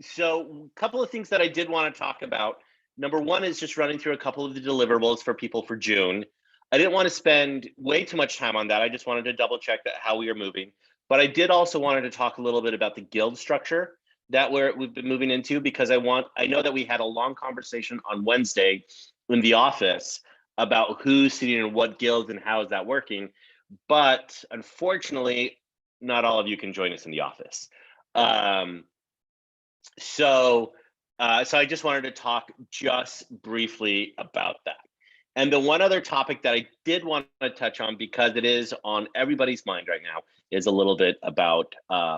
So a couple of things that I did want to talk about. Number one is just running through a couple of the deliverables for people for June. I didn't want to spend way too much time on that. I just wanted to double check that how we are moving. But I did also wanted to talk a little bit about the guild structure that we've been moving into, because I know that we had a long conversation on Wednesday in the office about who's sitting in what guilds and how is that working. But unfortunately, not all of you can join us in the office. Um, so, so I just wanted to talk just briefly about that. And the one other topic that I did want to touch on, because it is on everybody's mind right now, is a little bit about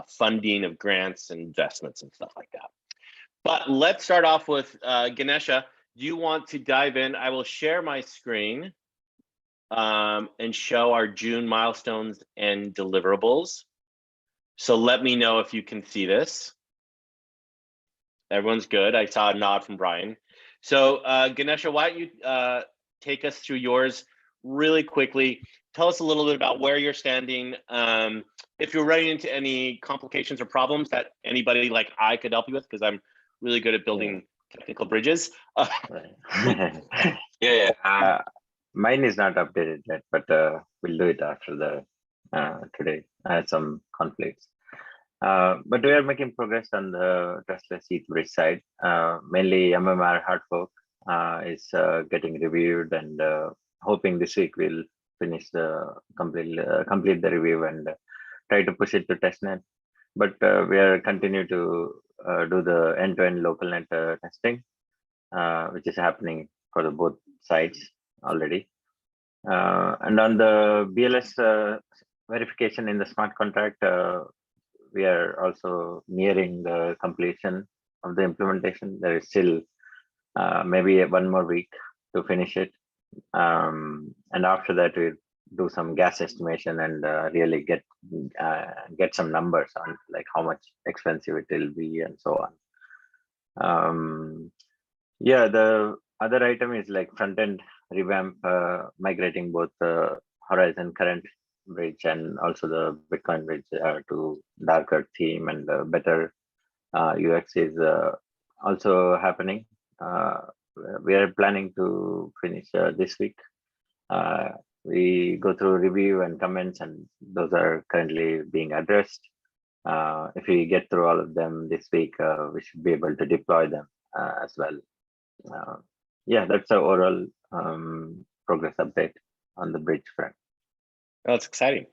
funding of grants and investments and stuff like that. But let's start off with Ganesha. Do you want to dive in? I will share my screen and show our June milestones and deliverables. So let me know if you can see this. Everyone's good. I saw a nod from Brian. So Ganesha, why don't you take us through yours really quickly. Tell us a little bit about where you're standing. If you're running into any complications or problems that anybody like I could help you with, because I'm really good at building technical bridges. Mine is not updated yet, but we'll do it after the today. I had some conflicts. But we are making progress on the trustless ETH bridge side. Mainly MMR hard fork is getting reviewed, and hoping this week we'll finish the complete the review and try to push it to testnet. But we are continue to do the end-to-end local net testing, which is happening for the both sides already. And on the BLS verification in the smart contract, we are also nearing the completion of the implementation. There is still maybe one more week to finish it. And after that, we do some gas estimation and really get some numbers on like how much expensive it will be and so on. Yeah, the other item is like front-end revamp, migrating both the Horizon current bridge and also the Bitcoin bridge to darker theme and better UX is also happening. We are planning to finish this week. We go through review and comments, and those are currently being addressed. If we get through all of them this week, we should be able to deploy them as well. Yeah, that's the overall progress update on the bridge front. Oh, it's exciting.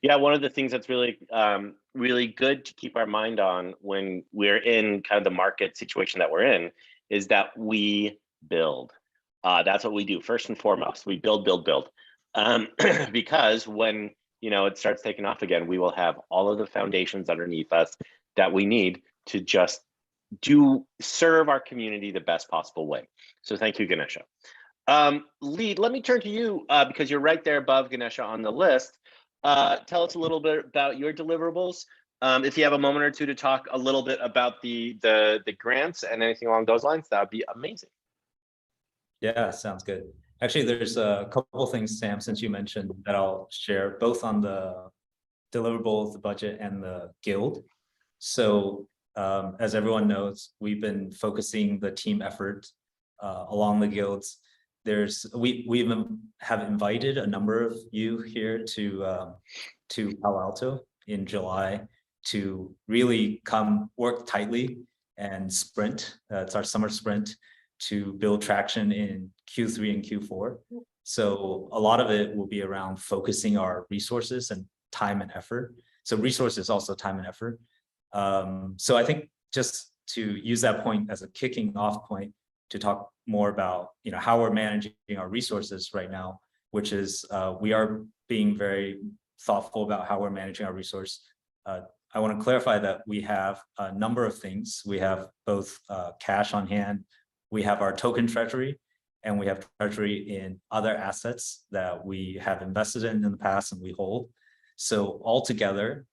Yeah, one of the things that's really, really good to keep our mind on when we're in kind of the market situation that we're in is that we build. That's what we do first and foremost. We build, because when it starts taking off again, we will have all of the foundations underneath us that we need to just serve our community the best possible way. So thank you, Ganesha. Lead, let me turn to you because you're right there above Ganesha on the list. Tell us a little bit about your deliverables. If you have a moment or two to talk a little bit about the grants and anything along those lines, that would be amazing. Yeah, sounds good. Actually, there's a couple of things, Sam, since you mentioned, that I'll share both on the deliverables, the budget, and the guild. So as everyone knows, we've been focusing the team effort along the guilds. We even have invited a number of you here to Palo Alto in July to really come work tightly and sprint. It's our summer sprint to build traction in Q3 and Q4. So a lot of it will be around focusing our resources and time and effort. So resources also time and effort. So I think just to use that point as a kicking off point to talk more about how we're managing our resources right now, which is we are being very thoughtful about how we're managing our resource. I want to clarify that we have a number of things. We have both cash on hand, we have our token treasury, and we have treasury in other assets that we have invested in the past and we hold. So altogether,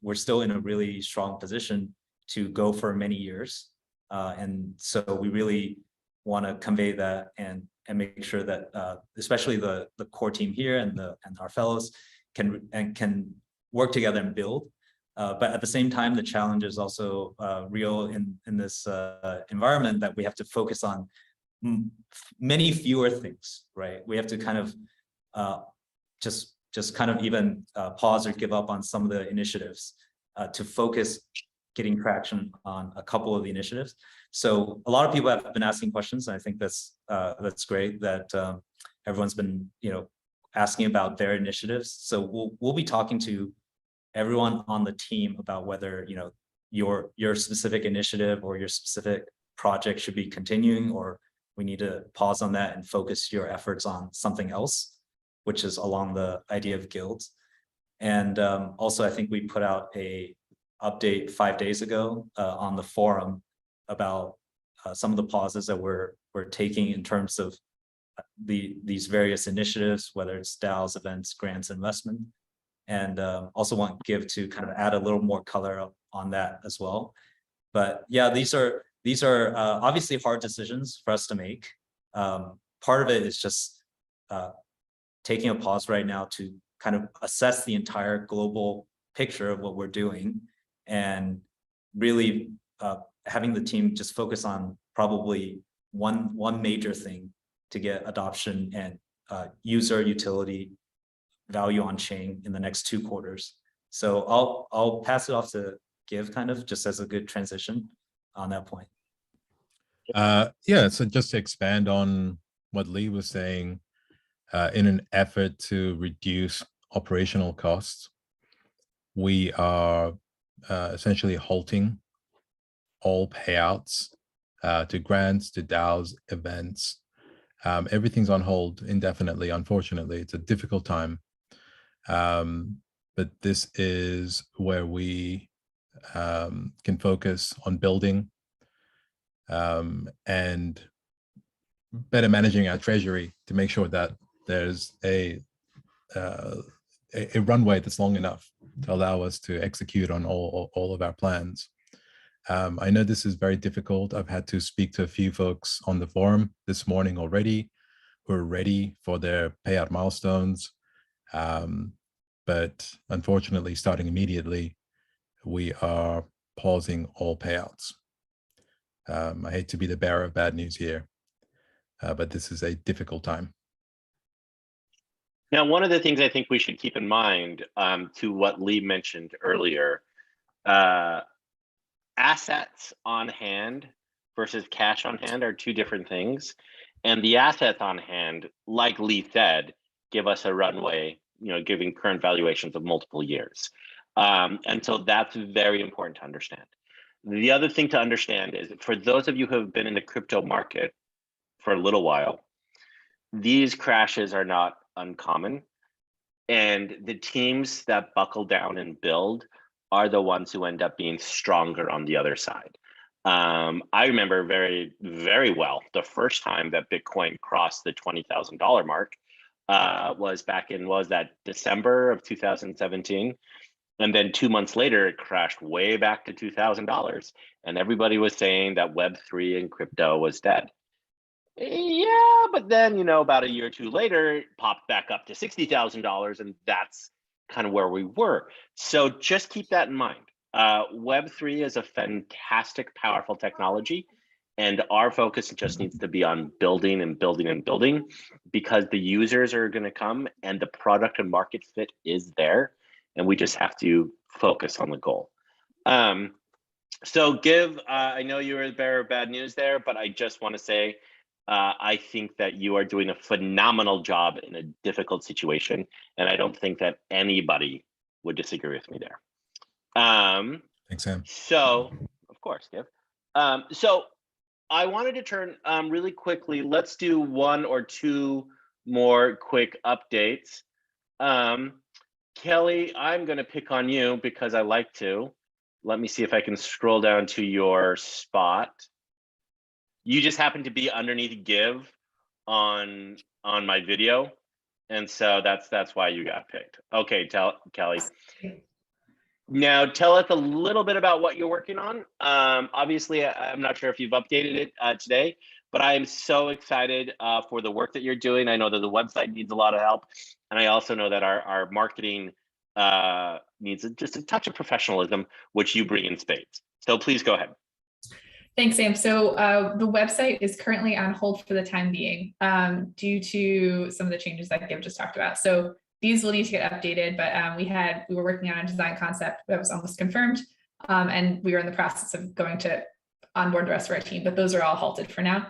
we're still in a really strong position to go for many years. And so we really want to convey that and make sure that especially the core team here and our fellows can work together and build. But at the same time, the challenge is also real in this environment that we have to focus on many fewer things, right? We have to kind of just kind of even pause or give up on some of the initiatives to focus getting traction on a couple of the initiatives. So a lot of people have been asking questions, and I think that's great that everyone's been asking about their initiatives. So we'll be talking to everyone on the team about whether your specific initiative or your specific project should be continuing, or we need to pause on that and focus your efforts on something else, which is along the idea of guilds. And also, I think we put out a update 5 days ago on the forum about some of the pauses that we're taking in terms of these various initiatives, whether it's DAOs, events, grants, investment. And also want Give to kind of add a little more color on that as well. But yeah, these are obviously hard decisions for us to make. Part of it is just taking a pause right now to kind of assess the entire global picture of what we're doing, and really having the team just focus on probably one major thing to get adoption and user utility value on chain in the next 2 quarters. So I'll pass it off to Give kind of just as a good transition on that point. Yeah, so just to expand on what Lee was saying, in an effort to reduce operational costs, we are essentially halting all payouts to grants, to DAOs, events. Everything's on hold indefinitely. Unfortunately, it's a difficult time. But this is where we can focus on building and better managing our treasury to make sure that there's a runway that's long enough to allow us to execute on all of our plans. I know this is very difficult. I've had to speak to a few folks on the forum this morning already who are ready for their payout milestones. But unfortunately, starting immediately, we are pausing all payouts. I hate to be the bearer of bad news here, but this is a difficult time. Now, one of the things I think we should keep in mind, to what Lee mentioned earlier, assets on hand versus cash on hand are 2 different things. And the assets on hand, like Lee said, give us a runway, giving current valuations of multiple years. And so that's very important to understand. The other thing to understand is, for those of you who have been in the crypto market for a little while, these crashes are not uncommon. And the teams that buckle down and build are the ones who end up being stronger on the other side. I remember very, very well the first time that Bitcoin crossed the $20,000 mark was back in, December of 2017. And then 2 months later, it crashed way back to $2,000. And everybody was saying that Web3 and crypto was dead. Yeah, but then, about a year or 2 later, it popped back up to $60,000. And that's kind of where we were. So just keep that in mind. Web3 is a fantastic, powerful technology. And our focus just needs to be on building and building and building, because the users are going to come and the product and market fit is there. And we just have to focus on the goal. So Give, I know you were the bearer of bad news there, but I just want to say, I think that you are doing a phenomenal job in a difficult situation. And I don't think that anybody would disagree with me there. Thanks, Sam. So, of course, Give. So I wanted to turn really quickly. Let's do 1 or 2 more quick updates. Kelly, I'm going to pick on you because I like to. Let me see if I can scroll down to your spot. You just happen to be underneath Give on my video, and so that's why you got picked. Okay, Kelly. Now tell us a little bit about what you're working on. Obviously, I'm not sure if you've updated it today, but I am so excited for the work that you're doing. I know that the website needs a lot of help, and I also know that our marketing needs just a touch of professionalism, which you bring in spades. So please go ahead. Thanks, Sam. So the website is currently on hold for the time being due to some of the changes that Gib just talked about. So these will need to get updated, but we were working on a design concept that was almost confirmed, and we were in the process of going to onboard the rest of our team, but those are all halted for now.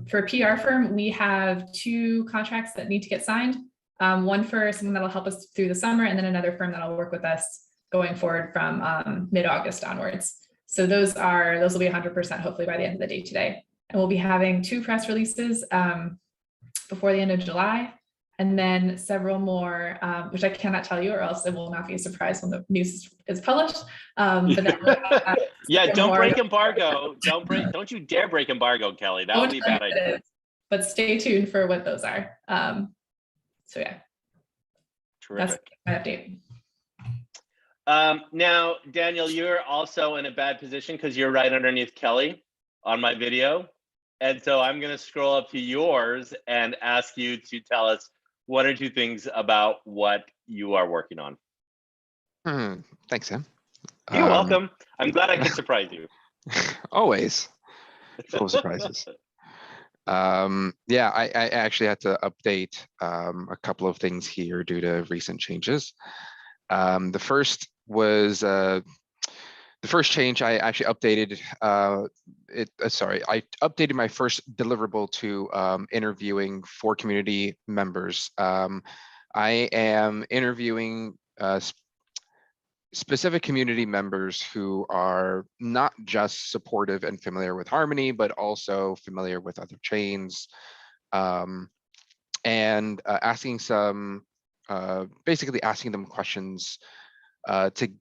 For a PR firm, we have 2 contracts that need to get signed. One for someone that'll help us through the summer, and then another firm that'll work with us going forward from mid-August onwards. So those will be 100% hopefully by the end of the day today. And we'll be having 2 press releases before the end of July, and then several more, which I cannot tell you, or else it will not be a surprise when the news is published. But then yeah, don't break embargo. Don't you dare break embargo, Kelly. That would be a bad idea. But stay tuned for what those are. So yeah, Terrific. That's my update. Now, Daniel, you're also in a bad position because you're right underneath Kelly on my video. And so I'm going to scroll up to yours and ask you to tell us 1 or 2 things about what you are working on. Thanks, Sam. You're welcome. I'm glad I could surprise you. Always full of surprises. Yeah, I actually had to update a couple of things here due to recent changes. The first was the first change. I actually updated I updated my first deliverable to interviewing for community members. I am interviewing specific community members who are not just supportive and familiar with Harmony, but also familiar with other chains, and asking some, basically asking them questions to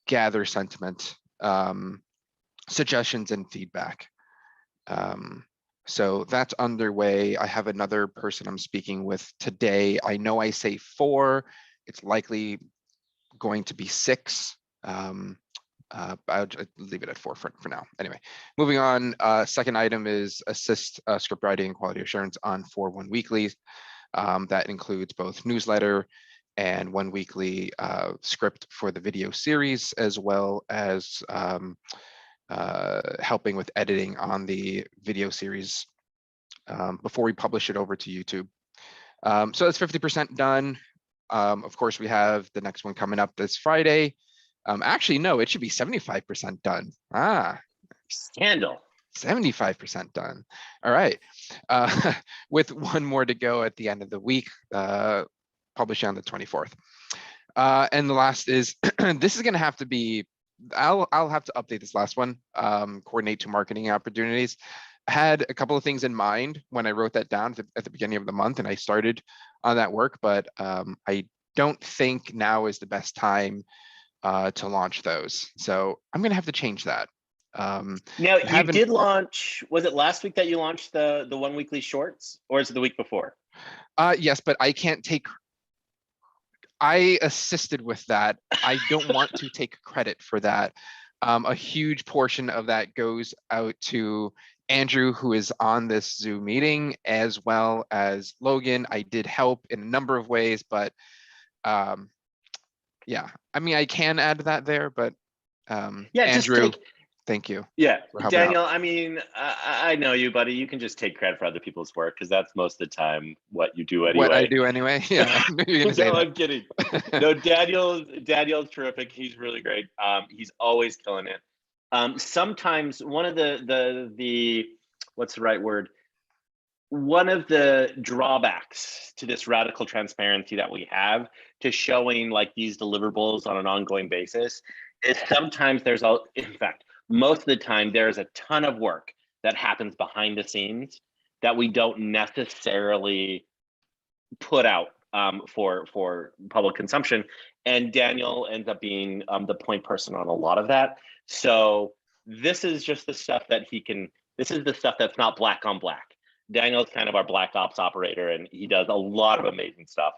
gather sentiment, suggestions, and feedback. So that's underway. I have another person I'm speaking with today. I know I say 4, it's likely going to be 6. I'll leave it at 4 for now. Anyway, moving on. Second item is assist script writing and quality assurance on 4/1 weekly. That includes both newsletter and 1 weekly script for the video series, as well as helping with editing on the video series before we publish it over to YouTube. So that's 50% done. Of course, we have the next one coming up this Friday. Actually, no, it should be 75% done. Scandal. 75% done. All right. With 1 more to go at the end of the week, publishing on the 24th. And the last is, this is going to have to be, I'll have to update this last one, coordinate to marketing opportunities. I had a couple of things in mind when I wrote that down at the beginning of the month, and I started on that work, but I don't think now is the best time to launch those. So I'm going to have to change that. Now, you did launch, was it last week that you launched the 1 weekly shorts, or is it the week before? Yes, but I can't take, I assisted with that. I don't want to take credit for that. A huge portion of that goes out to Andrew, who is on this Zoom meeting, as well as Logan. I did help in a number of ways, but yeah, I mean, I can add that there, but yeah, Andrew, thank you. Yeah, Daniel, out. I mean, I know you, buddy. You can just take credit for other people's work because that's most of the time what you do anyway. What I do anyway. Yeah, I knew you were gonna say no, that. I'm kidding. No, Daniel's terrific. He's really great. He's always killing it. Sometimes one of the what's the right word? One of the drawbacks to this radical transparency that we have to showing like these deliverables on an ongoing basis is sometimes in fact, most of the time there's a ton of work that happens behind the scenes that we don't necessarily put out for public consumption. And Daniel ends up being the point person on a lot of that. So this is just the stuff that this is the stuff that's not black on black. Daniel's kind of our black ops operator, and he does a lot of amazing stuff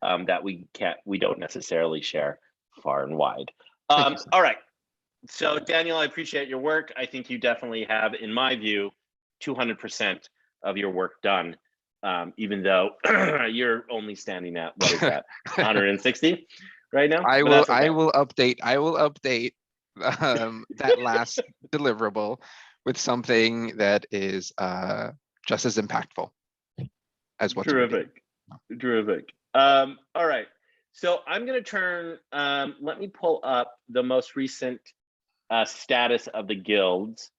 that we don't necessarily share far and wide. All right. So Daniel, I appreciate your work. I think you definitely have, in my view, 200% of your work done, even though you're only standing at, what is that, 160, right now. I but will, that's okay. I will update that last deliverable with something that is just as impactful as what's already. Terrific. All right. So I'm going to turn, let me pull up the most recent status of the guilds.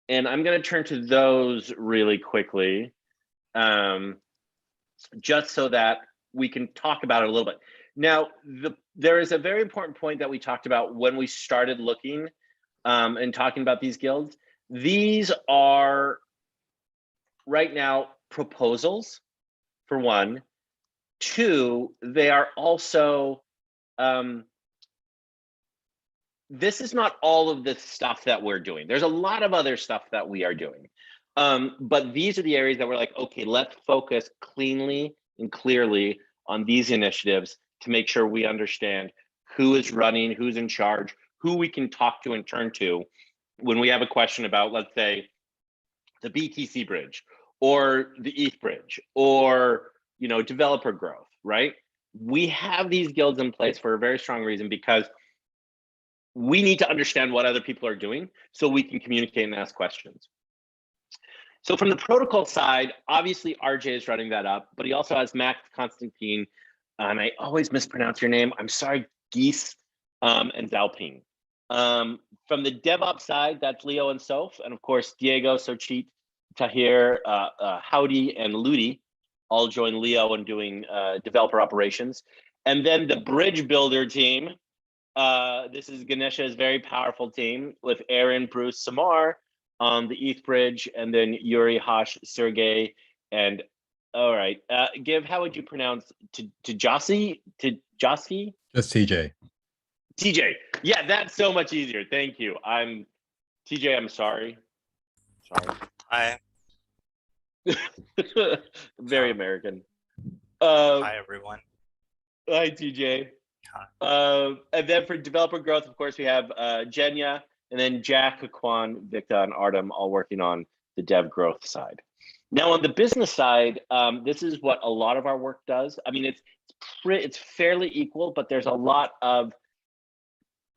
And I'm going to turn to those really quickly, just so that we can talk about it a little bit. Now, there is a very important point that we talked about when we started looking and talking about these guilds. These are right now proposals, for one. Two, they are also, this is not all of the stuff that we're doing. There's a lot of other stuff that we are doing. But these are the areas that we're like, okay, let's focus cleanly and clearly on these initiatives to make sure we understand who is running, who's in charge, who we can talk to and turn to when we have a question about, let's say, the BTC bridge or the ETH bridge or, you know, developer growth, right? We have these guilds in place for a very strong reason, because we need to understand what other people are doing so we can communicate and ask questions. So from the protocol side, obviously RJ is running that up, but he also has Max Constantine, and I always mispronounce your name, I'm sorry, Geese, and Zalpine. From the DevOps side, that's Leo and Soph, and of course, Diego, Sochit, Tahir, Howdy, and Ludi all join Leo in doing developer operations. And then the bridge builder team, this is Ganesha's very powerful team with Aaron, Bruce, Samar on the ETH bridge, and then Yuri, Hash, Sergey, and all right. Give, how would you pronounce Tajasi? Tajasi? Just TJ. TJ. Yeah, that's so much easier. Thank you. TJ, I'm sorry. Hi. Very American. Hi, everyone. Hi, TJ. And then for developer growth, of course, we have Jenya, and then Jack, Kwan, Victor, and Artem all working on the dev growth side. Now, on the business side, this is what a lot of our work does. I mean, it's fairly equal, but there's a lot of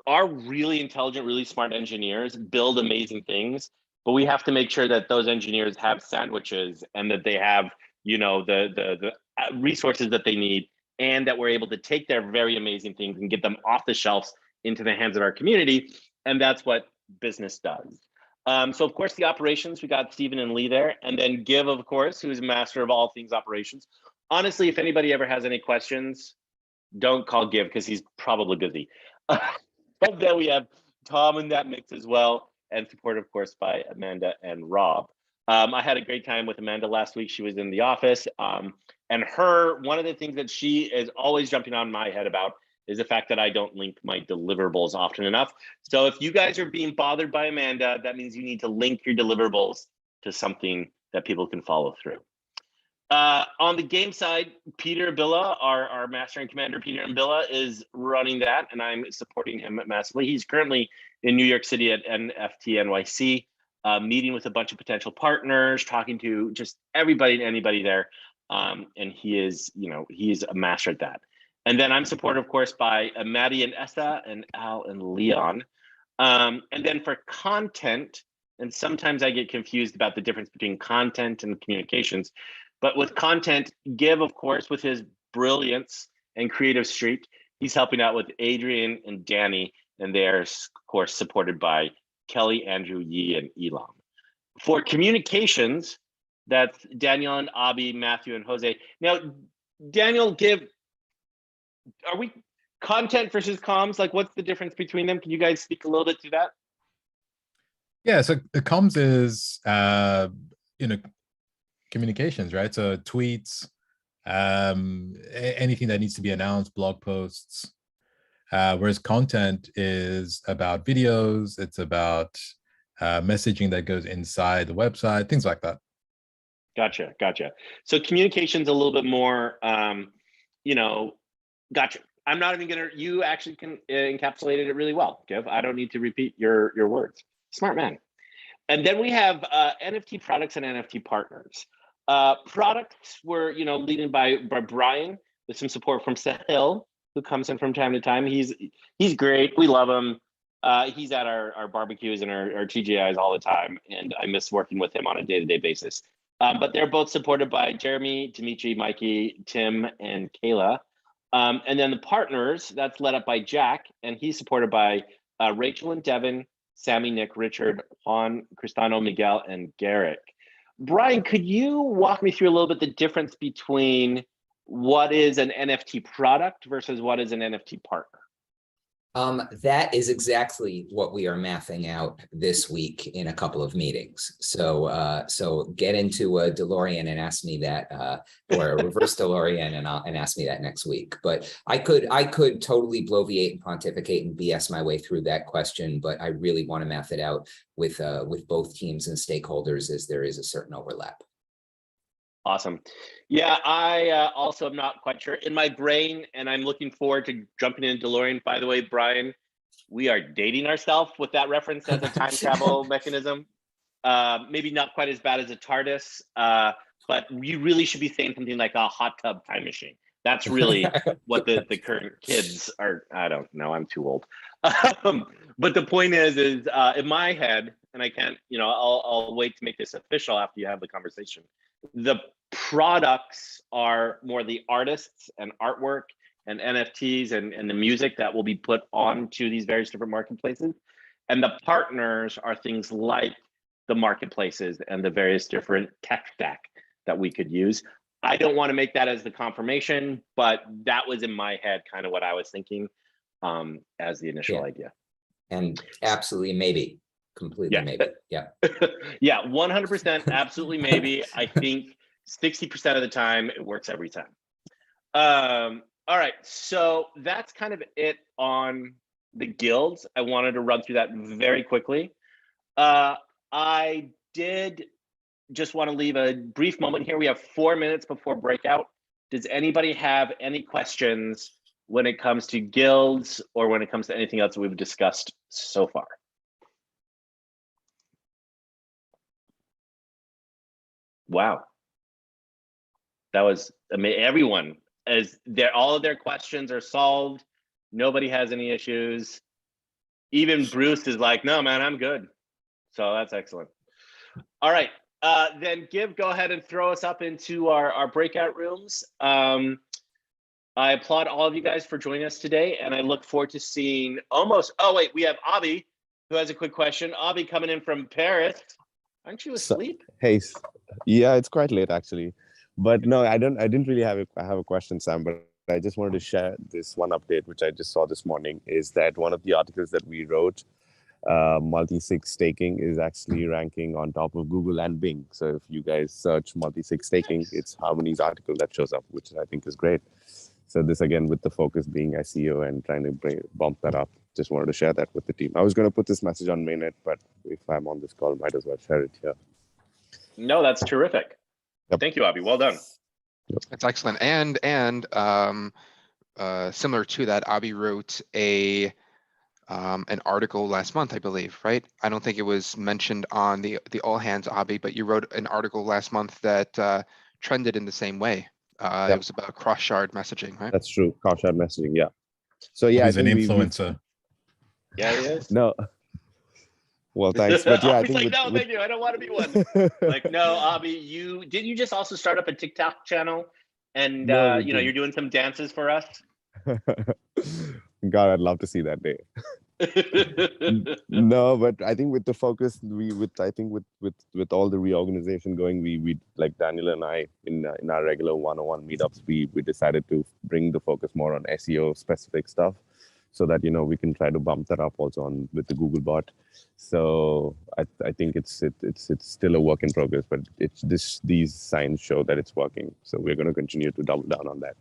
our really intelligent, really smart engineers build amazing things, but we have to make sure that those engineers have sandwiches and that they have, you know, the resources that they need, and that we're able to take their very amazing things and get them off the shelves into the hands of our community. And that's what business does. So of course, the operations, we got Stephen and Lee there, and then Give, of course, who's a master of all things operations. Honestly, if anybody ever has any questions, don't call Give because he's probably busy. But then we have Tom in that mix as well, and supported, of course, by Amanda and Rob. I had a great time with Amanda last week. She was in the office, and one of the things that she is always jumping on my head about is the fact that I don't link my deliverables often enough. So if you guys are being bothered by Amanda, that means you need to link your deliverables to something that people can follow through. On the game side, Peter Billa, our master and commander, Peter Billa, is running that, and I'm supporting him massively. He's currently in New York City at NFT NYC, meeting with a bunch of potential partners, talking to just everybody and anybody there. And he is, you know, he's a master at that. And then I'm supported, of course, by Maddie and Essa and Al and Leon. And then for content, and sometimes I get confused about the difference between content and communications, but with content, Give, of course, with his brilliance and creative streak, he's helping out with Adrian and Danny, and they're, of course, supported by Kelly, Andrew, Yi, and Elam. For communications, that's Daniel and Abi, Matthew, and Jose. Now, Daniel, Give, are we content versus comms? Like, what's the difference between them? Can you guys speak a little bit to that? Yeah, so the comms is communications, right? So tweets, anything that needs to be announced, blog posts. Whereas content is about videos, it's about messaging that goes inside the website, things like that. Gotcha. So communication's a little bit more, gotcha. I'm not even gonna, you actually can encapsulated it really well, Give. I don't need to repeat your words. Smart man. And then we have NFT products and NFT partners. Products were, leading by Brian with some support from Sahil. who comes in from time to time. He's great. We love him. He's at our barbecues and our TGIs all the time, and I miss working with him on a day-to-day basis. But they're both supported by Jeremy, Dimitri, Mikey, Tim, and Kayla. And then the partners, that's led up by Jack, and he's supported by Rachel and Devin, Sammy, Nick, Richard, Juan, Cristano, Miguel, and Garrick. Brian, could you walk me through a little bit the difference between what is an NFT product versus what is an NFT partner? That is exactly what we are mapping out this week in a couple of meetings. So get into a DeLorean and ask me that, or a reverse DeLorean and ask me that next week. But I could totally bloviate and pontificate and BS my way through that question, but I really want to map it out with both teams and stakeholders, as there is a certain overlap. Awesome. Yeah, I also am not quite sure in my brain, and I'm looking forward to jumping in DeLorean. By the way, Brian, we are dating ourselves with that reference as a time travel mechanism. Maybe not quite as bad as a TARDIS, but you really should be saying something like a hot tub time machine. That's really what the current kids are. I don't know. I'm too old. But the point is in my head, and I can't, I'll wait to make this official after you have the conversation. The products are more the artists and artwork and NFTs and the music that will be put onto these various different marketplaces. And the partners are things like the marketplaces and the various different tech stack that we could use. I don't want to make that as the confirmation, but that was in my head kind of what I was thinking as the initial idea. And absolutely maybe. Completely maybe. Yeah. Yeah, 100% absolutely maybe. I think 60% of the time it works every time. All right, so that's kind of it on the guilds. I wanted to run through that very quickly. I did just want to leave a brief moment here. We have 4 minutes before breakout. Does anybody have any questions when it comes to guilds or when it comes to anything else that we've discussed so far? Wow. That was amazing. Everyone, all of their questions are solved. Nobody has any issues. Even Bruce is like, no, man, I'm good. So that's excellent. All right. Then go ahead and throw us up into our breakout rooms. I applaud all of you guys for joining us today, and I look forward to seeing we have Abhi, who has a quick question. Abhi coming in from Paris. Aren't you asleep? Hey, yeah, it's quite late actually, but no, I didn't really have a question, Sam, but I just wanted to share this one update which I just saw this morning. Is that one of the articles that we wrote, multi-sig staking, is actually ranking on top of Google and Bing. So if you guys search multi-sig staking, it's Harmony's article that shows up, which I think is great. So this, again, with the focus being SEO and trying to bump that up, just wanted to share that with the team. I was going to put this message on mainnet, but if I'm on this call, might as well share it here. No, that's terrific. Yep. Thank you, Abhi. Well done. Yep. That's excellent. And similar to that, Abhi wrote an article last month, I believe, right? I don't think it was mentioned on the all hands, Abhi, but you wrote an article last month that trended in the same way. It was about cross-shard messaging, right? That's true. Cross-shard messaging, yeah. So yeah, he's an influencer. Yeah, he is. No. Well, thanks. But yeah, I think thank you. I don't want to be one. Like, no, Abhi, didn't you just also start up a TikTok channel? And no, you're doing some dances for us. God, I'd love to see that day. No, but I think with the focus, with all the reorganization going, we like Daniel and I in our regular one-on-one meetups, we decided to bring the focus more on SEO specific stuff, so that we can try to bump that up also with the Google bot. So I think it's still a work in progress, but these signs show that it's working. So we're going to continue to double down on that.